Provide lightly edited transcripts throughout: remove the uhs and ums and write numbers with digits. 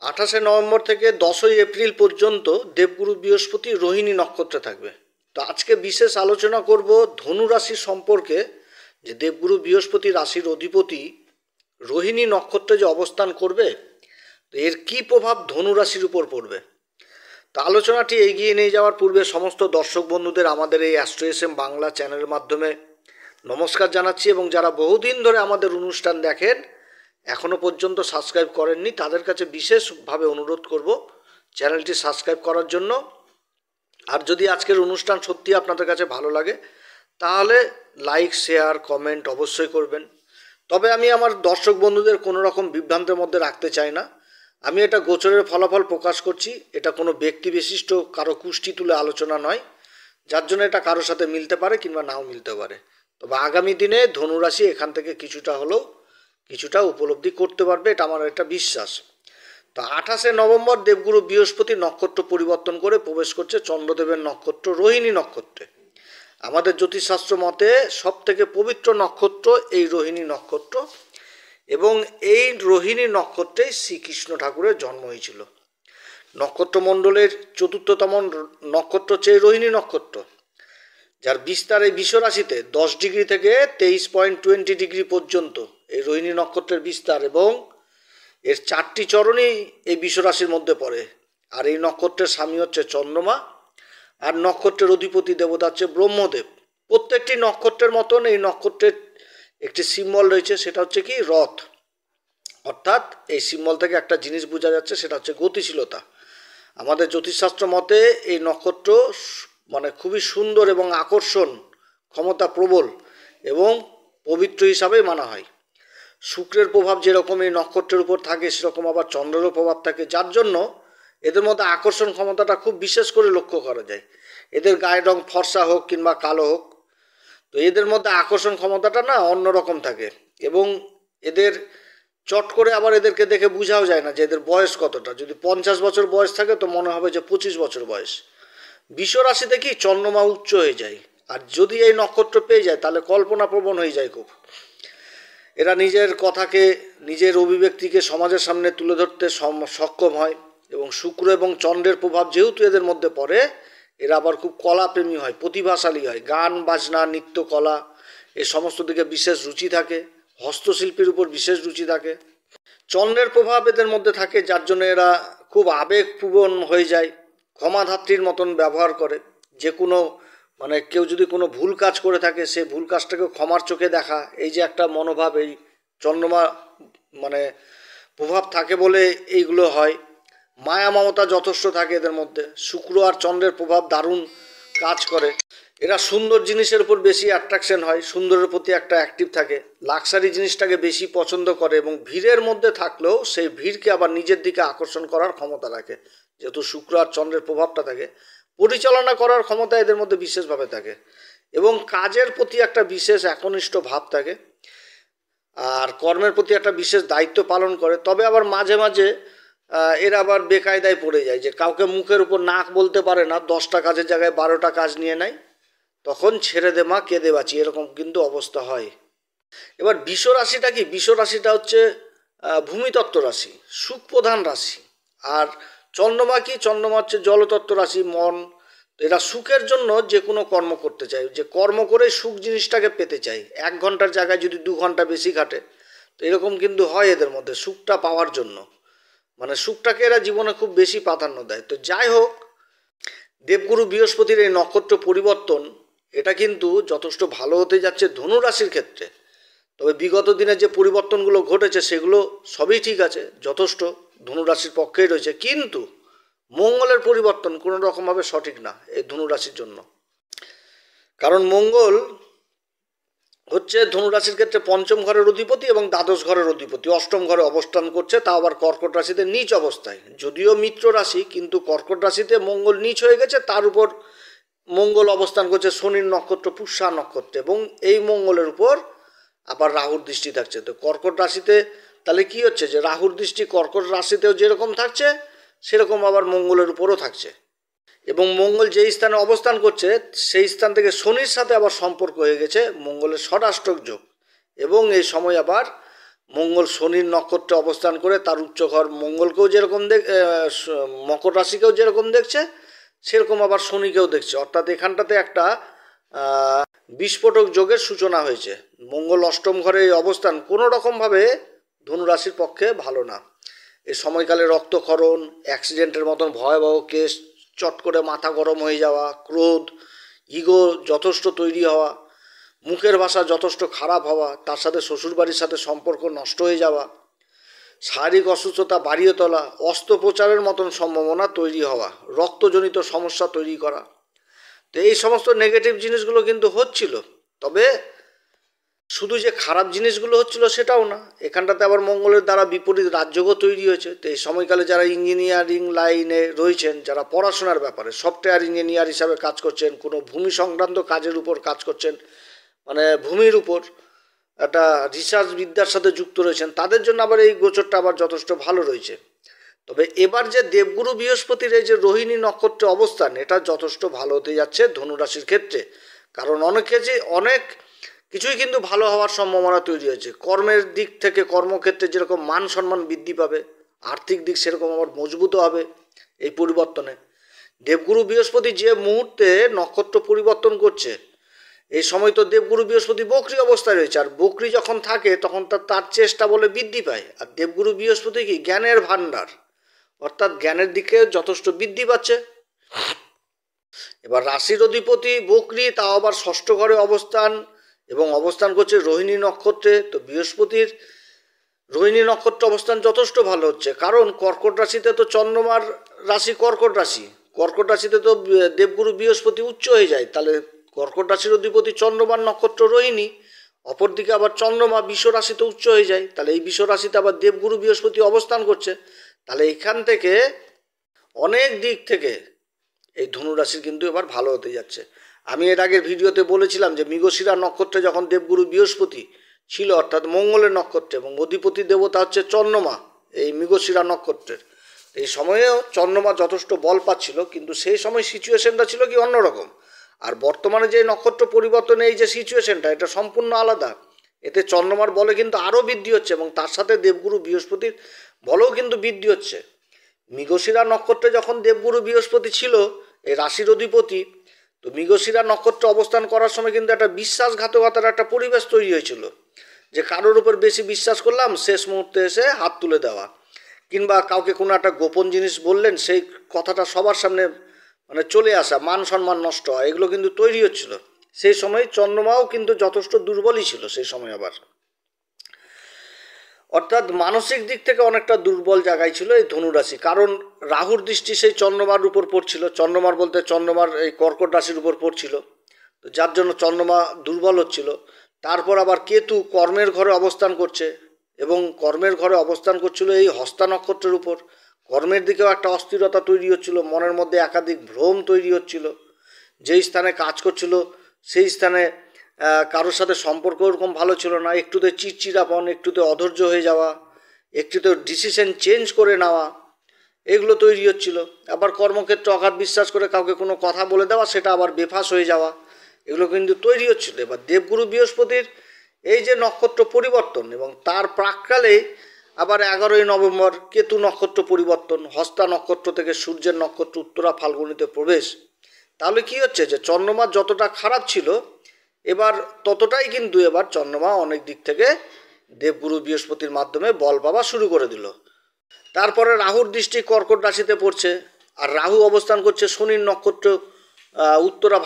28 November থেকে 10 April পর্যন্ত দেবগুরু বৃহস্পতি রোহিণী নক্ষত্রে থাকবে। তো আজকে বিশেষ আলোচনা করব ধনু রাশি সম্পর্কে, যে দেবগুরু বৃহস্পতি রাশির অধিপতি রোহিণী নক্ষত্রে যে অবস্থান করবে, তো এর কী প্রভাব ধনু রাশির উপর পড়বে। তো আলোচনাটি এগিয়ে নিয়ে যাওয়ার পূর্বে সমস্ত দর্শক বন্ধুদের আমাদের এই অ্যাস্ট্রো এস এম বাংলা চ্যানেলের মাধ্যমে নমস্কার জানাচ্ছি, এবং যারা বহুদিন ধরে আমাদের অনুষ্ঠান দেখেন এখনও পর্যন্ত সাবস্ক্রাইব করেননি তাদের কাছে বিশেষভাবে অনুরোধ করব চ্যানেলটি সাবস্ক্রাইব করার জন্য। আর যদি আজকের অনুষ্ঠান সত্যি আপনাদের কাছে ভালো লাগে তাহলে লাইক, শেয়ার, কমেন্ট অবশ্যই করবেন। তবে আমি আমার দর্শক বন্ধুদের কোনো রকম বিভ্রান্তের মধ্যে রাখতে চাই না। আমি এটা গোচরের ফলাফল প্রকাশ করছি, এটা কোনো ব্যক্তি বিশিষ্ট কারো কুষ্টি তুলে আলোচনা নয়, যার জন্য এটা কারোর সাথে মিলতে পারে কিংবা নাও মিলতে পারে। তবে আগামী দিনে ধনুরাশি এখান থেকে কিছুটা উপলব্ধি করতে পারবে, এটা আমার একটা বিশ্বাস। তো 28 নভেম্বর দেবগুরু বৃহস্পতি নক্ষত্র পরিবর্তন করে প্রবেশ করছে চন্দ্রদেবের নক্ষত্র রোহিণী নক্ষত্রে। আমাদের জ্যোতিষশাস্ত্র মতে সব থেকে পবিত্র নক্ষত্র এই রোহিণী নক্ষত্র, এবং এই রোহিণী নক্ষত্রেই শ্রীকৃষ্ণ ঠাকুরের জন্ম হয়েছিল। নক্ষত্রমণ্ডলের চতুর্থতম নক্ষত্র হচ্ছে এই রোহিণী নক্ষত্র, যার বিস্তার এই বিশ্বরাশিতে 10 ডিগ্রি থেকে 23.20 ডিগ্রি পর্যন্ত এই রোহিণী নক্ষত্রের বিস্তার, এবং এর 4টি চরণই এই বিশ্বরাশির মধ্যে পড়ে। আর এই নক্ষত্রের স্বামী হচ্ছে চন্দ্রমা, আর নক্ষত্রের অধিপতি দেবতা হচ্ছে ব্রহ্মদেব। প্রত্যেকটি নক্ষত্রের মতন এই নক্ষত্রের একটি সিম্বল রয়েছে, সেটা হচ্ছে কি রথ। অর্থাৎ এই সিম্বল থেকে একটা জিনিস বোঝা যাচ্ছে, সেটা হচ্ছে গতিশীলতা। আমাদের জ্যোতিষশাস্ত্র মতে এই নক্ষত্র খুবই সুন্দর এবং আকর্ষণ ক্ষমতা প্রবল এবং পবিত্র হিসাবেই মানা হয়। শুক্রের প্রভাব যেরকম এই নক্ষত্রের উপর থাকে, সেরকম আবার চন্দ্রেরও প্রভাব থাকে, যার জন্য এদের মধ্যে আকর্ষণ ক্ষমতাটা খুব বিশেষ করে লক্ষ্য করা যায়। এদের গায়ের রং ফর্সা হোক কিংবা কালো হোক, তো এদের মধ্যে আকর্ষণ ক্ষমতাটা না অন্যরকম থাকে, এবং এদের চট করে আবার এদেরকে দেখে বোঝাও যায় না যে এদের বয়স কতটা। যদি 50 বছর বয়স থাকে তো মনে হবে যে 25 বছর বয়স। বিশ্বরাশিতে কি চন্দ্রমা উচ্চ হয়ে যায়, আর যদি এই নক্ষত্র পেয়ে যায় তাহলে কল্পনাপ্রবণ হয়ে যায় খুব। এরা নিজের কথাকে, নিজের অভিব্যক্তিকে সমাজের সামনে তুলে ধরতে সক্ষম হয়, এবং শুক্র এবং চন্দ্রের প্রভাব যেহেতু এদের মধ্যে পড়ে, এরা আবার খুব কলাপ্রেমী হয়, প্রতিভাশালী হয়। গান, বাজনা, নৃত্য, কলা এই সমস্ত দিকে বিশেষ রুচি থাকে, হস্তশিল্পের উপর বিশেষ রুচি থাকে। চন্দ্রের প্রভাব এদের মধ্যে থাকে, যার জন্য এরা খুব আবেগপ্রবণ হয়ে যায়, ক্ষমাধাত্রীর মতন ব্যবহার করে। যে কোনো কেউ যদি কোনো ভুল কাজ করে থাকে, সে ভুল কাজটাকে ক্ষমার চোখে দেখা, এই যে একটা মনোভাব এই চন্দ্রমা প্রভাব থাকে বলে এইগুলো হয়। মায়া মমতা যথেষ্ট থাকে এদের মধ্যে। শুক্র আর চন্দ্রের প্রভাব দারুণ কাজ করে। এরা সুন্দর জিনিসের উপর বেশি অ্যাট্রাকশন হয়, সুন্দরের প্রতি একটা অ্যাক্টিভ থাকে, লাক্সারি জিনিসটাকে বেশি পছন্দ করে, এবং ভিড়ের মধ্যে থাকলেও সেই ভিড়কে আবার নিজের দিকে আকর্ষণ করার ক্ষমতা রাখে। যেহেতু শুক্র আর চন্দ্রের প্রভাবটা থাকে, পরিচালনা করার ক্ষমতা এদের মধ্যে বিশেষভাবে থাকে, এবং কাজের প্রতি একটা বিশেষ একনিষ্ঠ ভাব থাকে, আর কর্মের প্রতি একটা বিশেষ দায়িত্ব পালন করে। তবে আবার মাঝে মাঝে এরা আবার বেকায়দায় পড়ে যায়, যে কাউকে মুখের উপর নাক বলতে পারে না, 10টা কাজের জায়গায় 12টা কাজ নিয়ে নেয়, তখন ছেড়ে দে মা কেঁদে বাঁচি, এরকম কিন্তু অবস্থা হয়। এবার বিশ্বরাশিটা কি? বিশ্বরাশিটা হচ্ছে ভূমিতত্ত্ব রাশি, সুখ প্রধান রাশি। আর চন্দ্রমা কি? চন্দ্রমা হচ্ছে জলতত্ত্ব রাশি, মন। এরা সুখের জন্য যে কোনো কর্ম করতে চায়, যে কর্ম করে সুখ জিনিসটাকে পেতে চায়। 1 ঘন্টার জায়গায় যদি 2 ঘন্টা বেশি খাটে, তো এরকম কিন্তু হয় এদের মধ্যে, সুখটা পাওয়ার জন্য। সুখটাকে এরা জীবনে খুব বেশি প্রাধান্য দেয়। তো যাই হোক, দেবগুরু বৃহস্পতির এই নক্ষত্র পরিবর্তন, এটা কিন্তু যথেষ্ট ভালো হতে যাচ্ছে ধনু রাশির ক্ষেত্রে। তবে বিগত দিনে যে পরিবর্তনগুলো ঘটেছে সেগুলো সবই ঠিক আছে, যথেষ্ট ধনু রাশির পক্ষেই রয়েছে, কিন্তু মঙ্গলের পরিবর্তন কোনো রকমভাবে সঠিক না এই ধনু রাশির জন্য। কারণ মঙ্গল হচ্ছে ধনু রাশির ক্ষেত্রে 5ম ঘরের অধিপতি এবং দ্বাদশ ঘরের অধিপতি, 8ম ঘরে অবস্থান করছে, তাও আবার কর্কট রাশিতে নীচ অবস্থায়। যদিও মিত্র রাশি, কিন্তু কর্কট রাশিতে মঙ্গল নীচ হয়ে গেছে, তার উপর মঙ্গল অবস্থান করছে শনির নক্ষত্র পুষ্যা নক্ষত্রে, এবং এই মঙ্গলের উপর আবার রাহুর দৃষ্টি থাকছে। তো কর্কট রাশিতে তাহলে কি হচ্ছে, যে রাহুর দৃষ্টি কর্কট রাশিতেও যেরকম থাকছে, সেরকম আবার মঙ্গলের উপরও থাকছে। এবং মঙ্গল যেই স্থানে অবস্থান করছে সেই স্থান থেকে শনির সাথে আবার সম্পর্ক হয়ে গেছে মঙ্গলের ষড়াষ্টক যোগ, এবং এই সময় আবার মঙ্গল শনির নক্ষত্রে অবস্থান করে তার উচ্চ ঘর মঙ্গলকেও যেরকম মকর রাশিকেও যেরকম দেখছে, সেরকম আবার শনিকেও দেখছে। অর্থাৎ এখানটাতে একটা বিস্ফোটক যোগের সূচনা হয়েছে। মঙ্গল অষ্টম ঘরে এই অবস্থান কোনো রকমভাবে ধনুরাশির পক্ষে ভালো না। এই সময়কালে রক্তক্ষরণ, অ্যাক্সিডেন্টের মতন ভয়াবহ কেস, চট করে মাথা গরম হয়ে যাওয়া, ক্রোধ, ইগো যথেষ্ট তৈরি হওয়া, মুখের ভাষা যথেষ্ট খারাপ হওয়া, তার সাথে শ্বশুরবাড়ির সাথে সম্পর্ক নষ্ট হয়ে যাওয়া, শারীরিক অসুস্থতা বাড়িয়ে তোলা, অস্ত্রোপচারের মতন সম্ভাবনা তৈরি হওয়া, রক্তজনিত সমস্যা তৈরি করা। তো এই সমস্ত নেগেটিভ জিনিসগুলো কিন্তু হচ্ছিল। তবে শুধু যে খারাপ জিনিসগুলো হচ্ছিল সেটাও না, এখানটাতে আবার মঙ্গলের দ্বারা বিপরীত রাজযোগও তৈরি হয়েছে। তো এই সময়কালে যারা ইঞ্জিনিয়ারিং লাইনে রয়েছেন, যারা পড়াশোনার ব্যাপারে সফটওয়্যার ইঞ্জিনিয়ার হিসাবে কাজ করছেন, কোনো ভূমি সংক্রান্ত কাজের উপর কাজ করছেন, মানে ভূমির উপর একটা রিসার্চ বিদ্যার সাথে যুক্ত রয়েছেন, তাদের জন্য আবার এই গোচরটা আবার যথেষ্ট ভালো রয়েছে। তবে এবার যে দেবগুরু বৃহস্পতির এই যে রোহিণী নক্ষত্রে অবস্থান, এটা যথেষ্ট ভালো হতে যাচ্ছে ধনুরাশির ক্ষেত্রে। কারণ অনেক কিছুই কিন্তু ভালো হওয়ার সম্ভাবনা তৈরি হয়েছে। কর্মের দিক থেকে কর্মক্ষেত্রে যেরকম মান সম্মান বৃদ্ধি পাবে, আর্থিক দিক সেরকম আবার মজবুত হবে এই পরিবর্তনে। দেবগুরু বৃহস্পতি যে মুহূর্তে নক্ষত্র পরিবর্তন করছে, এই সময় তো দেবগুরু বৃহস্পতি বক্রী অবস্থায় রয়েছে, আর বক্রী যখন থাকে তখন তার চেষ্টা বলে বৃদ্ধি পায়। আর দেবগুরু বৃহস্পতি কি জ্ঞানের ভাণ্ডার, অর্থাৎ জ্ঞানের দিকে যথেষ্ট বৃদ্ধি পাচ্ছে। এবার রাশির অধিপতি বক্রী, তাও আবার ষষ্ঠ ঘরে অবস্থান, এবং অবস্থান করছে রোহিণী নক্ষত্রে। তো বৃহস্পতির রোহিণী নক্ষত্র অবস্থান যথেষ্ট ভালো হচ্ছে, কারণ কর্কট রাশিতে তো চন্দ্রমার রাশি কর্কট রাশি, কর্কট রাশিতে তো দেবগুরু বৃহস্পতি উচ্চ হয়ে যায়। তাহলে কর্কট রাশির অধিপতি চন্দ্রমার নক্ষত্র রোহিণী, অপরদিকে আবার চন্দ্রমা বিশ্ব রাশিতে উচ্চ হয়ে যায়। তাহলে এই বিশ্ব রাশিতে আবার দেবগুরু বৃহস্পতি অবস্থান করছে। তাহলে এখান থেকে অনেক দিক থেকে এই ধনুরাশির কিন্তু এবার ভালো হতে যাচ্ছে। আমি এর আগের ভিডিওতে বলেছিলাম যে মৃগশিরা নক্ষত্রে যখন দেবগুরু বৃহস্পতি ছিল, অর্থাৎ মঙ্গলের নক্ষত্রে, এবং অধিপতি দেবতা হচ্ছে চন্দ্রমা এই মৃগশিরা নক্ষত্রের, এই সময়েও চন্দ্রমা যথেষ্ট বল পাচ্ছিল, কিন্তু সেই সময় সিচুয়েশনটা ছিল কি অন্যরকম। আর বর্তমানে যে নক্ষত্র পরিবর্তনে এই যে সিচুয়েশনটা, এটা সম্পূর্ণ আলাদা। এতে চন্দ্রমার বলে কিন্তু আরও বৃদ্ধি হচ্ছে, এবং তার সাথে দেবগুরু বৃহস্পতির বলেও কিন্তু বৃদ্ধি হচ্ছে। মৃগশিরা নক্ষত্রে যখন দেবগুরু বৃহস্পতি ছিল এই রাশির অধিপতি, তো মৃগশিরা নক্ষত্রে অবস্থান করার সময় কিন্তু একটা বিশ্বাসঘাতকতার একটা পরিবেশ তৈরি হয়েছিল, যে কারোর উপর বেশি বিশ্বাস করলাম, শেষ মুহূর্তে এসে হাত তুলে দেওয়া, কিংবা কাউকে কোনো একটা গোপন জিনিস বললেন, সেই কথাটা সবার সামনে মানে চলে আসা, মান সম্মান নষ্ট হয়, এগুলো কিন্তু তৈরি হচ্ছিল। সেই সময় চন্দ্রমাও কিন্তু যথেষ্ট দুর্বলই ছিল সেই সময় আবার, অর্থাৎ মানসিক দিক থেকে অনেকটা দুর্বল জায়গায় ছিল এই ধনুরাশি। কারণ রাহুর দৃষ্টি সেই চন্দ্রমার উপর পড়ছিল, চন্দ্রমার বলতে চন্দ্রমার এই কর্কট রাশির উপর পড়ছিল, তো যার জন্য চন্দ্রমা দুর্বল হচ্ছিল। তারপর আবার কেতু কর্মের ঘরে অবস্থান করছে, এবং কর্মের ঘরে অবস্থান করছিল এই হস্তা নক্ষত্রের উপর। কর্মের দিকেও একটা অস্থিরতা তৈরি হচ্ছিল, মনের মধ্যে একাধিক ভ্রম তৈরি হচ্ছিল। যেই স্থানে কাজ করছিল সেই স্থানে কারোর সাথে সম্পর্ক ওরকম ভালো ছিল না, একটুতে চিড়চিড়াপন, একটুতে অধৈর্য হয়ে যাওয়া, একটুতে ডিসিশন চেঞ্জ করে নেওয়া, এগুলো তৈরি হচ্ছিল। আবার কর্মক্ষেত্রে অগাধ বিশ্বাস করে কাউকে কোনো কথা বলে দেওয়া, সেটা আবার বেফাস হয়ে যাওয়া, এগুলো কিন্তু তৈরি হচ্ছিল। এবার দেবগুরু বৃহস্পতির এই যে নক্ষত্র পরিবর্তন, এবং তার প্রাককালে আবার 11ই নভেম্বর কেতু নক্ষত্র পরিবর্তন, হস্তা নক্ষত্র থেকে সূর্যের নক্ষত্র উত্তরা ফাল্গুনিতে প্রবেশ। তাহলে কি হচ্ছে যে চন্দ্রমা যতটা খারাপ ছিল, এবার ততটাই কিন্তু এবার চন্দ্রমা অনেক দিক থেকে দেবগুরু বৃহস্পতির মাধ্যমে বল পাওয়া শুরু করে দিল। তারপরে রাহুর দৃষ্টি কর্কট রাশিতে পড়ছে, আর রাহু অবস্থান করছে শনির নক্ষত্র উত্তরা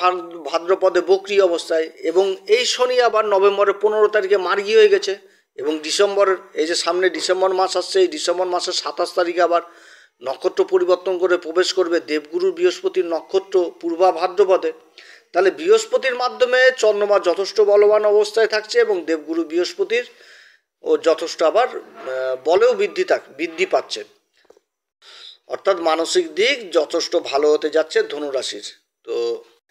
ভাদ্রপদে বক্রী অবস্থায়, এবং এই শনি আবার নভেম্বরের 15 তারিখে মার্গী হয়ে গেছে, এবং ডিসেম্বরের এই যে সামনে ডিসেম্বর মাস আসছে, এই ডিসেম্বর মাসের 27 তারিখে আবার নক্ষত্র পরিবর্তন করে প্রবেশ করবে দেবগুরু বৃহস্পতির নক্ষত্র পূর্বা ভাদ্রপদে। তাহলে বৃহস্পতির মাধ্যমে চন্দ্রমা যথেষ্ট বলবান অবস্থায় থাকছে, এবং দেবগুরু বৃহস্পতির ও যথেষ্ট আবার বলেও বৃদ্ধি পাচ্ছে, অর্থাৎ মানসিক দিক যথেষ্ট ভালো হতে যাচ্ছে ধনুরাশির। তো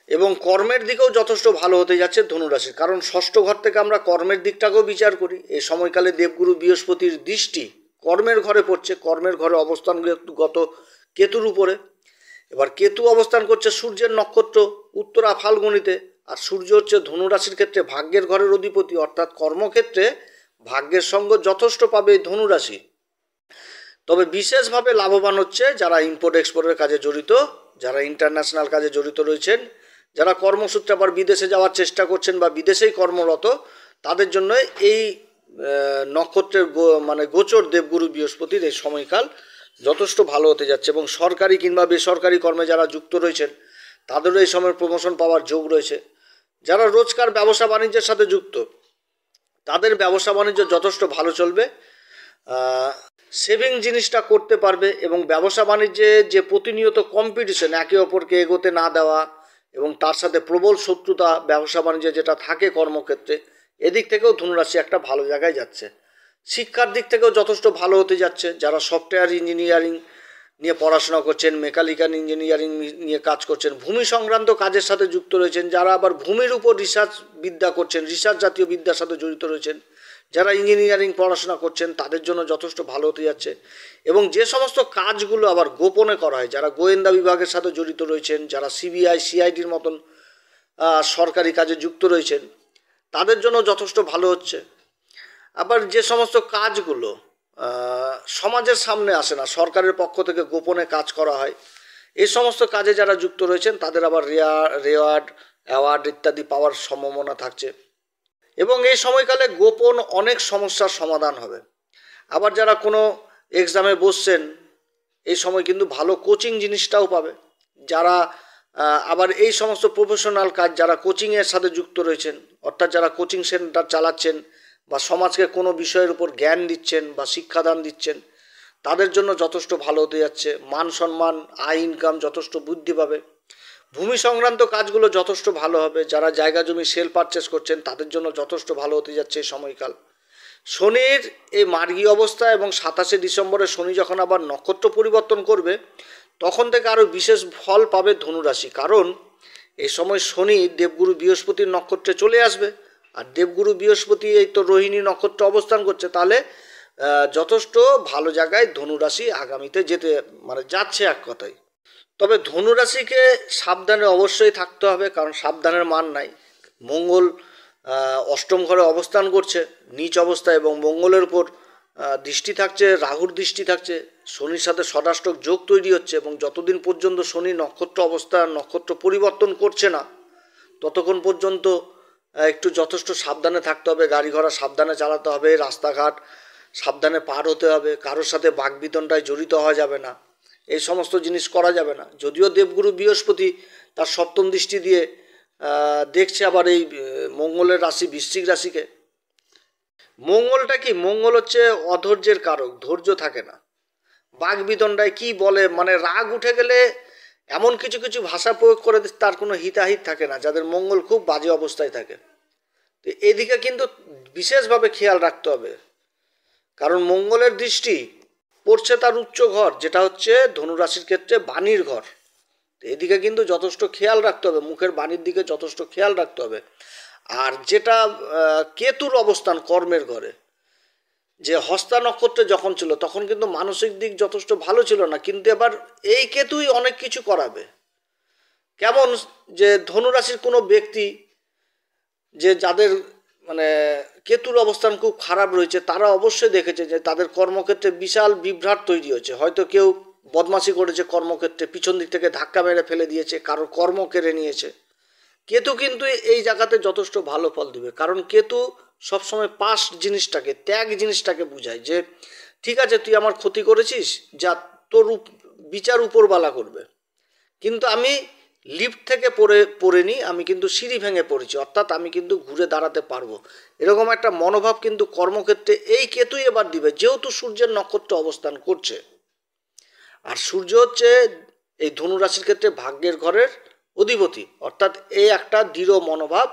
এবং কর্মের দিকেও যথেষ্ট ভালো হতে যাচ্ছে ধনুরাশির, কারণ ষষ্ঠ ঘর থেকে আমরা কর্মের দিকটাকেও বিচার করি। এই সময়কালে দেবগুরু বৃহস্পতির দৃষ্টি কর্মের ঘরে পড়ছে, কর্মের ঘরে অবস্থানগত কেতুর উপরে। এবার কেতু অবস্থান করছে সূর্যের নক্ষত্র উত্তরা ফাল্গুনিতে, আর সূর্য হচ্ছে ধনুরাশির ক্ষেত্রে ভাগ্যের ঘরের অধিপতি, অর্থাৎ কর্মক্ষেত্রে ভাগ্যের সঙ্গ যথেষ্ট পাবে এই ধনুরাশি। তবে বিশেষভাবে লাভবান হচ্ছে যারা ইম্পোর্ট এক্সপোর্টের কাজে জড়িত, যারা ইন্টারন্যাশনাল কাজে জড়িত রয়েছেন, যারা কর্মসূত্রে আবার বিদেশে যাওয়ার চেষ্টা করছেন বা বিদেশেই কর্মরত, তাদের জন্য এই নক্ষত্রের গোচর দেবগুরু বৃহস্পতির এই সময়কাল যথেষ্ট ভালো হতে যাচ্ছে। এবং সরকারি কিংবা বেসরকারি কর্মে যারা যুক্ত রয়েছেন তাদেরও এই সময় প্রমোশন পাওয়ার যোগ রয়েছে। যারা রোজকার ব্যবসা বাণিজ্যের সাথে যুক্ত তাদের ব্যবসা বাণিজ্য যথেষ্ট ভালো চলবে, সেভিং জিনিসটা করতে পারবে। এবং ব্যবসা বাণিজ্যে যে প্রতিনিয়ত কম্পিটিশন, একে অপরকে এগোতে না দেওয়া এবং তার সাথে প্রবল শত্রুতা ব্যবসা বাণিজ্যে যেটা থাকে কর্মক্ষেত্রে, এদিক থেকেও ধনুরাশি একটা ভালো জায়গায় যাচ্ছে। শিক্ষার দিক থেকেও যথেষ্ট ভালো হতে যাচ্ছে। যারা সফটওয়্যার ইঞ্জিনিয়ারিং নিয়ে পড়াশোনা করছেন, মেকানিক্যাল ইঞ্জিনিয়ারিং নিয়ে কাজ করছেন, ভূমি সংক্রান্ত কাজের সাথে যুক্ত রয়েছেন, যারা আবার ভূমির উপর রিসার্চ বিদ্যা করছেন, রিসার্চ জাতীয় বিদ্যার সাথে জড়িত রয়েছেন, যারা ইঞ্জিনিয়ারিং পড়াশোনা করছেন, তাদের জন্য যথেষ্ট ভালো হতে যাচ্ছে। এবং যে সমস্ত কাজগুলো আবার গোপনে করা হয়, যারা গোয়েন্দা বিভাগের সাথে জড়িত রয়েছেন, যারা সিবিআই সিআইডির মতন সরকারি কাজে যুক্ত রয়েছেন, তাদের জন্য যথেষ্ট ভালো হচ্ছে। আবার যে সমস্ত কাজগুলো সমাজের সামনে আসে না, সরকারের পক্ষ থেকে গোপনে কাজ করা হয়, এই সমস্ত কাজে যারা যুক্ত রয়েছেন তাদের আবার রেওয়ার্ড অ্যাওয়ার্ড ইত্যাদি পাওয়ার সম্ভাবনা থাকছে। এবং এই সময়কালে গোপন অনেক সমস্যার সমাধান হবে। আবার যারা কোনো এক্সামে বসছেন, এই সময় কিন্তু ভালো কোচিং জিনিসটাও পাবে। যারা আবার এই সমস্ত প্রফেশনাল কাজ, যারা কোচিংয়ের সাথে যুক্ত রয়েছেন, অর্থাৎ যারা কোচিং সেন্টার চালাচ্ছেন বা সমাজকে কোনো বিষয়ের উপর জ্ঞান দিচ্ছেন বা শিক্ষাদান দিচ্ছেন, তাদের জন্য যথেষ্ট ভালো হতে যাচ্ছে। মান সম্মান, আয় ইনকাম যথেষ্ট বৃদ্ধি পাবে। ভূমি সংক্রান্ত কাজগুলো যথেষ্ট ভালো হবে। যারা জায়গা জমি সেল পারচেস করছেন তাদের জন্য যথেষ্ট ভালো হতে যাচ্ছে এই সময়কাল। শনির এই মার্গী অবস্থা এবং 27শে ডিসেম্বরে শনি যখন আবার নক্ষত্র পরিবর্তন করবে, তখন থেকে আরও বিশেষ ফল পাবে ধনুরাশি। কারণ এই সময় শনি দেবগুরু বৃহস্পতির নক্ষত্রে চলে আসবে, আর দেবগুরু বৃহস্পতি এই তো রোহিণী নক্ষত্রে অবস্থান করছে। তাহলে যথেষ্ট ভালো জায়গায় ধনুরাশি আগামীতে যাচ্ছে এক কথায়। তবে ধনুরাশিকে সাবধানে অবশ্যই থাকতে হবে, কারণ সাবধানের মান নাই। মঙ্গল অষ্টম ঘরে অবস্থান করছে নীচ অবস্থায়, এবং মঙ্গলের উপর দৃষ্টি থাকছে, রাহুর দৃষ্টি থাকছে, শনির সাথে ষষ্ঠক যোগ তৈরি হচ্ছে। এবং যতদিন পর্যন্ত শনি নক্ষত্র পরিবর্তন করছে না, ততক্ষণ পর্যন্ত একটু যথেষ্ট সাবধানে থাকতে হবে। গাড়ি ঘোড়া সাবধানে চালাতে হবে, রাস্তাঘাট সাবধানে পার হতে হবে, কারোর সাথে বাকবিতণ্ডায় জড়িত হওয়া যাবে না, এই সমস্ত জিনিস করা যাবে না। যদিও দেবগুরু বৃহস্পতি তার সপ্তম দৃষ্টি দিয়ে দেখছে আবার এই মঙ্গলের রাশি বৃশ্চিক রাশিকে। মঙ্গলটা কি? মঙ্গল হচ্ছে অধৈর্যের কারক, ধৈর্য থাকে না। বাকবিতণ্ডায় কি বলে, রাগ উঠে গেলে এমন কিছু কিছু ভাষা প্রয়োগ করে তার কোনো হিতাহিত থাকে না, যাদের মঙ্গল খুব বাজে অবস্থায় থাকে। তো এদিকে কিন্তু বিশেষভাবে খেয়াল রাখতে হবে, কারণ মঙ্গলের দৃষ্টি পড়ছে তার উচ্চ ঘর, যেটা হচ্ছে ধনুরাশির ক্ষেত্রে বাণীর ঘর। তো এদিকে কিন্তু যথেষ্ট খেয়াল রাখতে হবে, মুখের বাণীর দিকে যথেষ্ট খেয়াল রাখতে হবে। আর যেটা কেতুর অবস্থান কর্মের ঘরে, যে হস্তা নক্ষত্রে যখন ছিল তখন কিন্তু মানসিক দিক যথেষ্ট ভালো ছিল না, কিন্তু এবার এই কেতুই অনেক কিছু করাবে। কেমন? যে ধনুরাশির কোনো ব্যক্তি যে যাদের কেতুর অবস্থান খুব খারাপ রয়েছে, তারা অবশ্যই দেখেছে যে তাদের কর্মক্ষেত্রে বিশাল বিভ্রাট তৈরি হয়েছে। হয়তো কেউ বদমাশি করেছে কর্মক্ষেত্রে, পিছন দিক থেকে ধাক্কা মেরে ফেলে দিয়েছে, কারোর কর্ম কেড়ে নিয়েছে। কেতু কিন্তু এই জায়গাতে যথেষ্ট ভালো ফল দেবে, কারণ কেতু সবসময় পাস্ট জিনিসটাকে, ত্যাগ জিনিসটাকে বোঝায়। যে ঠিক আছে, তুই আমার ক্ষতি করেছিস, যা তোর বিচার উপরবালা করবে, কিন্তু আমি লিফট থেকে পড়েনি, আমি কিন্তু সিঁড়ি ভেঙে পড়েছি, অর্থাৎ আমি কিন্তু ঘুরে দাঁড়াতে পারবো। এরকম একটা মনোভাব কিন্তু কর্মক্ষেত্রে এই কেতুই এবার দিবে, যেহেতু সূর্যের নক্ষত্র অবস্থান করছে। আর সূর্য হচ্ছে এই ধনুরাশির ক্ষেত্রে ভাগ্যের ঘরের অধিপতি, অর্থাৎ এই একটা দৃঢ় মনোভাব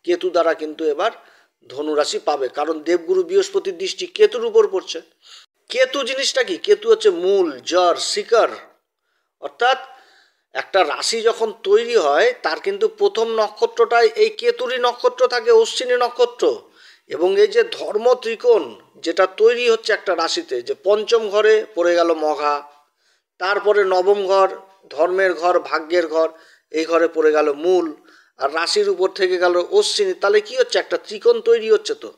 কেতু দ্বারা কিন্তু এবার ধনুরাশি পাবে, কারণ দেবগুরু বৃহস্পতির দৃষ্টি কেতুর উপর পড়ছে। কেতু জিনিসটা কি? কেতু হচ্ছে মূল, জড়, শিকড়। অর্থাৎ একটা রাশি যখন তৈরি হয় তার কিন্তু প্রথম নক্ষত্রটাই এই কেতুরই নক্ষত্র থাকে, অশ্বিনী নক্ষত্র। এবং এই যে ধর্ম ত্রিকোণ যেটা তৈরি হচ্ছে একটা রাশিতে, যে পঞ্চম ঘরে পড়ে গেল মঘা, তারপরে নবম ঘর ধর্মের ঘর, ভাগ্যের ঘর, এই ঘরে পড়ে গেল মূল, আর রাশির উপর থেকে গেল অশ্বিনী। তাহলে কি হচ্ছে? একটা ত্রিকোণ তৈরি হচ্ছে। তো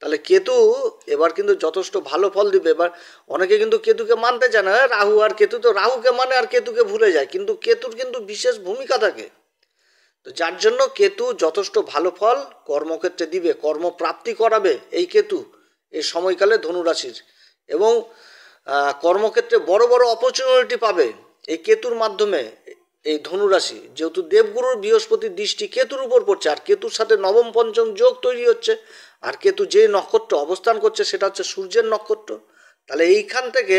তাহলে কেতু এবার কিন্তু যথেষ্ট ভালো ফল দিবে। এবার অনেকে কিন্তু কেতুকে মানতে চায় না, রাহু আর কেতু, তো রাহুকে মানে আর কেতুকে ভুলে যায়, কিন্তু কেতুর কিন্তু বিশেষ ভূমিকা থাকে। তো যার জন্য কেতু যথেষ্ট ভালো ফল কর্মক্ষেত্রে দিবে, কর্মপ্রাপ্তি করাবে এই কেতু এই সময়কালে ধনুরাশির, এবং কর্মক্ষেত্রে বড় বড় অপরচুনিটি পাবে এই কেতুর মাধ্যমে। এই ধনুরাশি যেহেতু দেবগুরুর বৃহস্পতির দৃষ্টি কেতুর উপর পড়ছে, আর কেতুর সাথে নবম পঞ্চম যোগ তৈরি হচ্ছে, আর কেতু যে নক্ষত্র অবস্থান করছে সেটা হচ্ছে সূর্যের নক্ষত্র। তাহলে এইখান থেকে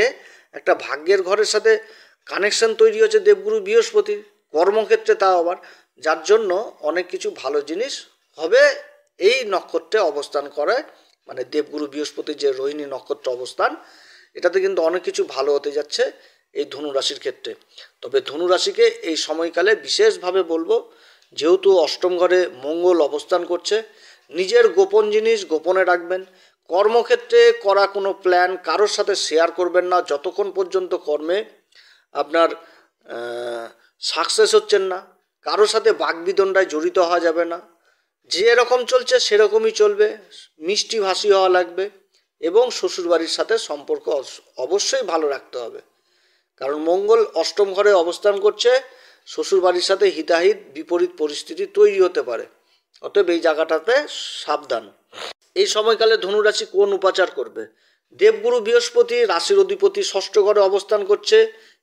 একটা ভাগ্যের ঘরের সাথে কানেকশন তৈরি হচ্ছে দেবগুরু বৃহস্পতির কর্মক্ষেত্রে, তাও আবার, যার জন্য অনেক কিছু ভালো জিনিস হবে এই নক্ষত্রে অবস্থান করে। মানে দেবগুরু বৃহস্পতির যে রোহিণী নক্ষত্র অবস্থান, এটাতে কিন্তু অনেক কিছু ভালো হতে যাচ্ছে এই ধনুরাশির ক্ষেত্রে। তবে ধনুরাশিকে এই সময়কালে বিশেষভাবে বলবো, যেহেতু অষ্টম ঘরে মঙ্গল অবস্থান করছে, নিজের গোপন জিনিস গোপনে রাখবেন। কর্মক্ষেত্রে করা কোনো প্ল্যান কারোর সাথে শেয়ার করবেন না যতক্ষণ পর্যন্ত কর্মে আপনার সাকসেস হচ্ছেন না। কারোর সাথে বাকবিতণ্ডায় জড়িত হওয়া যাবে না, যেরকম চলছে সেরকমই চলবে, মিষ্টি ভাষী হওয়া লাগবে, এবং শ্বশুরবাড়ির সাথে সম্পর্ক অবশ্যই ভালো রাখতে হবে, কারণ মঙ্গল অষ্টম ঘরে অবস্থান করছে, শ্বশুরবাড়ির সাথে হিতাহিত বিপরীত পরিস্থিতি তৈরি হতে পারে। অতএব এই জায়গাটাতে সাবধান। এই সময়কালে ধনুরাশি কোন উপাচার করবে? দেবগুরু বৃহস্পতি রাশির অধিপতি ষষ্ঠ ঘরে অবস্থান করছে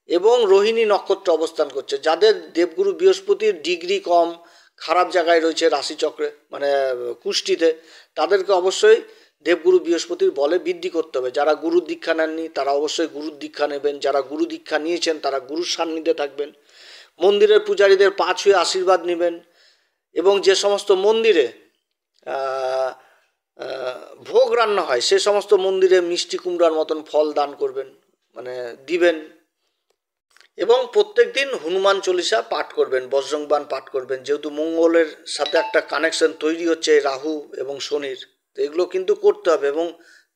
এবং রোহিণী নক্ষত্র অবস্থান করছে। যাদের দেবগুরু বৃহস্পতির ডিগ্রি কম, খারাপ জায়গায় রয়েছে রাশিচক্রে, মানে কুষ্টিতে, তাদেরকে অবশ্যই দেবগুরু বৃহস্পতির বলে বৃদ্ধি করতে হবে। যারা গুরুর দীক্ষা নেননি তারা অবশ্যই গুরুর দীক্ষা নেবেন, যারা গুরু দীক্ষা নিয়েছেন তারা গুরুর সান্নিধ্যে থাকবেন, মন্দিরের পূজারীদের পা ছুঁয়ে আশীর্বাদ নেবেন, এবং যে সমস্ত মন্দিরে ভোগ রান্না হয় সে সমস্ত মন্দিরে মিষ্টি কুমড়ার মতন ফল দান করবেন, মানে দিবেন, এবং প্রত্যেক দিন হনুমান চল্লিশা পাঠ করবেন, বজ্রংবাণ পাঠ করবেন। যেহেতু মঙ্গলের সাথে একটা কানেকশন তৈরি হচ্ছে রাহু এবং শনির, তো এগুলো কিন্তু করতে হবে, এবং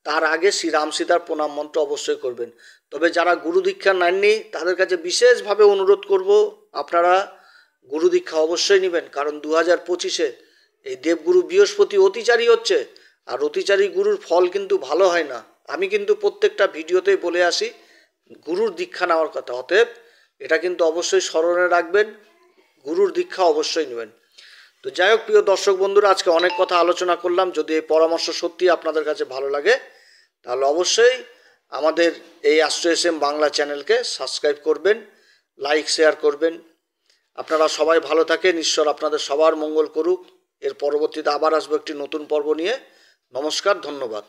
তার আগে শ্রীরাম সীতার প্রণাম মন্ত্র অবশ্যই করবেন। তবে যারা গুরু দীক্ষা নেননি তাদের কাছে বিশেষভাবে অনুরোধ করব, আপনারা গুরু দীক্ষা অবশ্যই নেবেন, কারণ 2025-এ এই দেবগুরু বৃহস্পতি অতিচারী হচ্ছে, আর অতিচারী গুরুর ফল কিন্তু ভালো হয় না। আমি কিন্তু প্রত্যেকটা ভিডিওতেই বলে আসি গুরুর দীক্ষা নেওয়ার কথা। অতএব এটা কিন্তু অবশ্যই স্মরণে রাখবেন, গুরুর দীক্ষা অবশ্যই নেবেন। তো যাই হোক প্রিয় দর্শক বন্ধুরা, আজকে অনেক কথা আলোচনা করলাম। যদি এই পরামর্শ সত্যি আপনাদের কাছে ভালো লাগে তাহলে অবশ্যই আমাদের এই অ্যাস্ট্রো এস এম বাংলা চ্যানেলকে সাবস্ক্রাইব করবেন, লাইক শেয়ার করবেন। আপনারা সবাই ভালো থাকেন, ঈশ্বর আপনাদের সবার মঙ্গল করুক। এর পরবর্তীতে আবার আসবো একটি নতুন পর্ব নিয়ে। নমস্কার, ধন্যবাদ।